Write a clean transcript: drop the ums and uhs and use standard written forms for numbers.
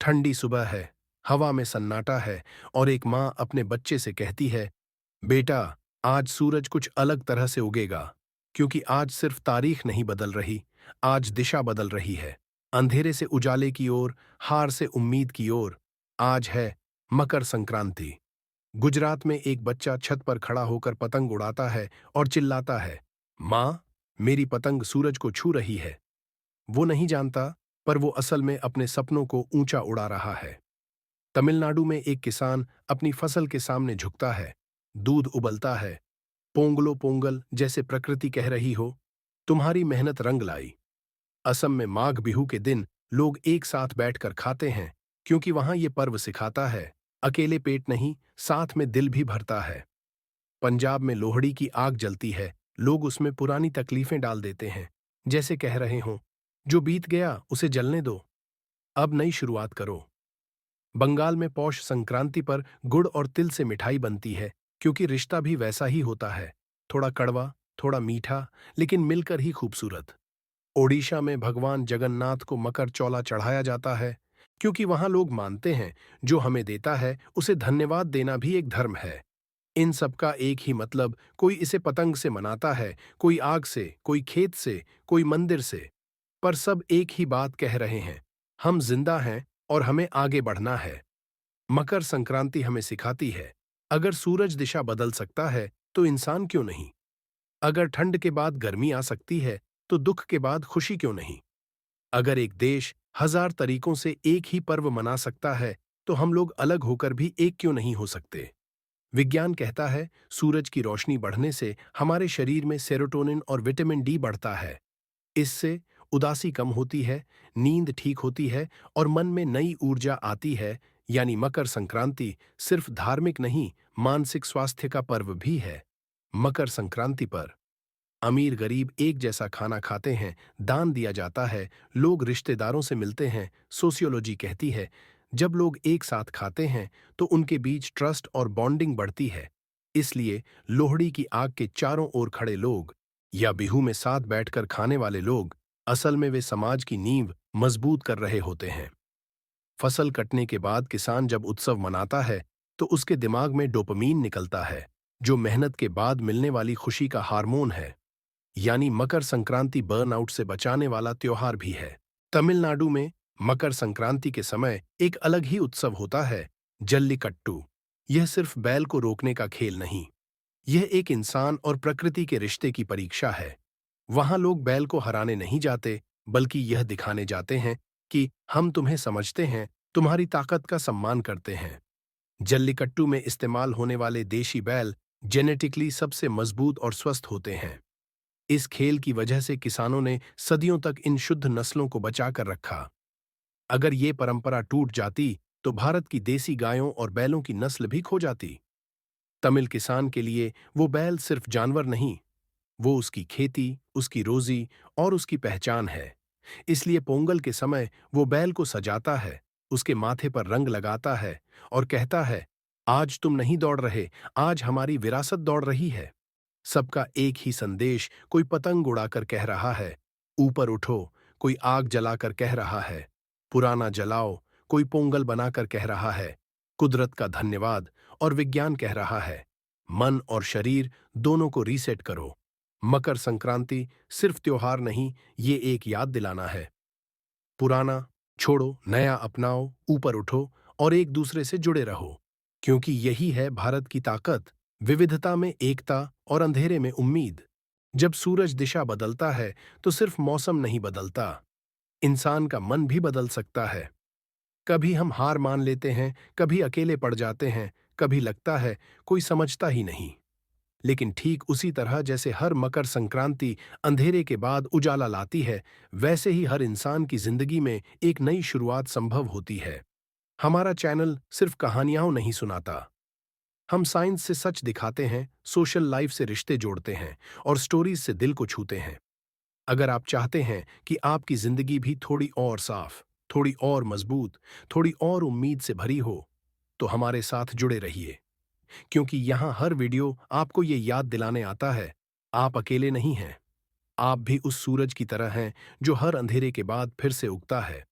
ठंडी सुबह है, हवा में सन्नाटा है और एक माँ अपने बच्चे से कहती है, बेटा, आज सूरज कुछ अलग तरह से उगेगा, क्योंकि आज सिर्फ तारीख नहीं बदल रही, आज दिशा बदल रही है। अंधेरे से उजाले की ओर, हार से उम्मीद की ओर। आज है मकर संक्रांति। गुजरात में एक बच्चा छत पर खड़ा होकर पतंग उड़ाता है और चिल्लाता है, माँ, मेरी पतंग सूरज को छू रही है। वो नहीं जानता, पर वो असल में अपने सपनों को ऊंचा उड़ा रहा है। तमिलनाडु में एक किसान अपनी फसल के सामने झुकता है। दूध उबलता है। पोंगलो पोंगल जैसे प्रकृति कह रही हो, तुम्हारी मेहनत रंग लाई। असम में माघ बिहू के दिन लोग एक साथ बैठकर खाते हैं, क्योंकि वहां ये पर्व सिखाता है, अकेले पेट नहीं, साथ में दिल भी भरता है। पंजाब में लोहड़ी की आग जलती है। लोग उसमें पुरानी तकलीफें डाल देते हैं, जैसे कह रहे हों, जो बीत गया उसे जलने दो, अब नई शुरुआत करो। बंगाल में पौष संक्रांति पर गुड़ और तिल से मिठाई बनती है, क्योंकि रिश्ता भी वैसा ही होता है, थोड़ा कड़वा, थोड़ा मीठा, लेकिन मिलकर ही खूबसूरत। ओडिशा में भगवान जगन्नाथ को मकर चौला चढ़ाया जाता है, क्योंकि वहां लोग मानते हैं, जो हमें देता है उसे धन्यवाद देना भी एक धर्म है। इन सबका एक ही मतलब, कोई इसे पतंग से मनाता है, कोई आग से, कोई खेत से, कोई मंदिर से, पर सब एक ही बात कह रहे हैं, हम जिंदा हैं और हमें आगे बढ़ना है। मकर संक्रांति हमें सिखाती है, अगर सूरज दिशा बदल सकता है तो इंसान क्यों नहीं। अगर ठंड के बाद गर्मी आ सकती है तो दुख के बाद खुशी क्यों नहीं। अगर एक देश हजार तरीकों से एक ही पर्व मना सकता है, तो हम लोग अलग होकर भी एक क्यों नहीं हो सकते। विज्ञान कहता है, सूरज की रोशनी बढ़ने से हमारे शरीर में सेरोटोनिन और विटामिन डी बढ़ता है। इससे उदासी कम होती है, नींद ठीक होती है और मन में नई ऊर्जा आती है। यानी मकर संक्रांति सिर्फ धार्मिक नहीं, मानसिक स्वास्थ्य का पर्व भी है। मकर संक्रांति पर अमीर गरीब एक जैसा खाना खाते हैं, दान दिया जाता है, लोग रिश्तेदारों से मिलते हैं। सोशियोलॉजी कहती है, जब लोग एक साथ खाते हैं तो उनके बीच ट्रस्ट और बॉन्डिंग बढ़ती है। इसलिए लोहड़ी की आग के चारों ओर खड़े लोग या बिहू में साथ बैठकर खाने वाले लोग, असल में वे समाज की नींव मजबूत कर रहे होते हैं। फसल कटने के बाद किसान जब उत्सव मनाता है, तो उसके दिमाग में डोपामीन निकलता है, जो मेहनत के बाद मिलने वाली खुशी का हार्मोन है। यानी मकर संक्रांति बर्नआउट से बचाने वाला त्योहार भी है। तमिलनाडु में मकर संक्रांति के समय एक अलग ही उत्सव होता है, जल्लीकट्टू। यह सिर्फ बैल को रोकने का खेल नहीं, यह एक इंसान और प्रकृति के रिश्ते की परीक्षा है। वहां लोग बैल को हराने नहीं जाते, बल्कि यह दिखाने जाते हैं कि हम तुम्हें समझते हैं, तुम्हारी ताकत का सम्मान करते हैं। जल्लीकट्टू में इस्तेमाल होने वाले देशी बैल जेनेटिकली सबसे मजबूत और स्वस्थ होते हैं। इस खेल की वजह से किसानों ने सदियों तक इन शुद्ध नस्लों को बचाकर रखा। अगर ये परंपरा टूट जाती, तो भारत की देसी गायों और बैलों की नस्ल भी खो जाती। तमिल किसान के लिए वो बैल सिर्फ जानवर नहीं, वो उसकी खेती, उसकी रोजी और उसकी पहचान है। इसलिए पोंगल के समय वो बैल को सजाता है, उसके माथे पर रंग लगाता है और कहता है, आज तुम नहीं दौड़ रहे, आज हमारी विरासत दौड़ रही है। सबका एक ही संदेश, कोई पतंग उड़ाकर कह रहा है, ऊपर उठो, कोई आग जलाकर कह रहा है, पुराना जलाओ, कोई पोंगल बनाकर कह रहा है, कुदरत का धन्यवाद, और विज्ञान कह रहा है, मन और शरीर दोनों को रीसेट करो। मकर संक्रांति सिर्फ त्योहार नहीं, ये एक याद दिलाना है, पुराना छोड़ो, नया अपनाओ, ऊपर उठो और एक दूसरे से जुड़े रहो, क्योंकि यही है भारत की ताकत, विविधता में एकता और अंधेरे में उम्मीद। जब सूरज दिशा बदलता है, तो सिर्फ मौसम नहीं बदलता, इंसान का मन भी बदल सकता है। कभी हम हार मान लेते हैं, कभी अकेले पड़ जाते हैं, कभी लगता है कोई समझता ही नहीं। लेकिन ठीक उसी तरह जैसे हर मकर संक्रांति अंधेरे के बाद उजाला लाती है, वैसे ही हर इंसान की जिंदगी में एक नई शुरुआत संभव होती है। हमारा चैनल सिर्फ कहानियां नहीं सुनाता, हम साइंस से सच दिखाते हैं, सोशल लाइफ से रिश्ते जोड़ते हैं और स्टोरीज से दिल को छूते हैं। अगर आप चाहते हैं कि आपकी जिंदगी भी थोड़ी और साफ, थोड़ी और मजबूत, थोड़ी और उम्मीद से भरी हो, तो हमारे साथ जुड़े रहिए, क्योंकि यहाँ हर वीडियो आपको ये याद दिलाने आता है, आप अकेले नहीं हैं। आप भी उस सूरज की तरह हैं जो हर अंधेरे के बाद फिर से उगता है।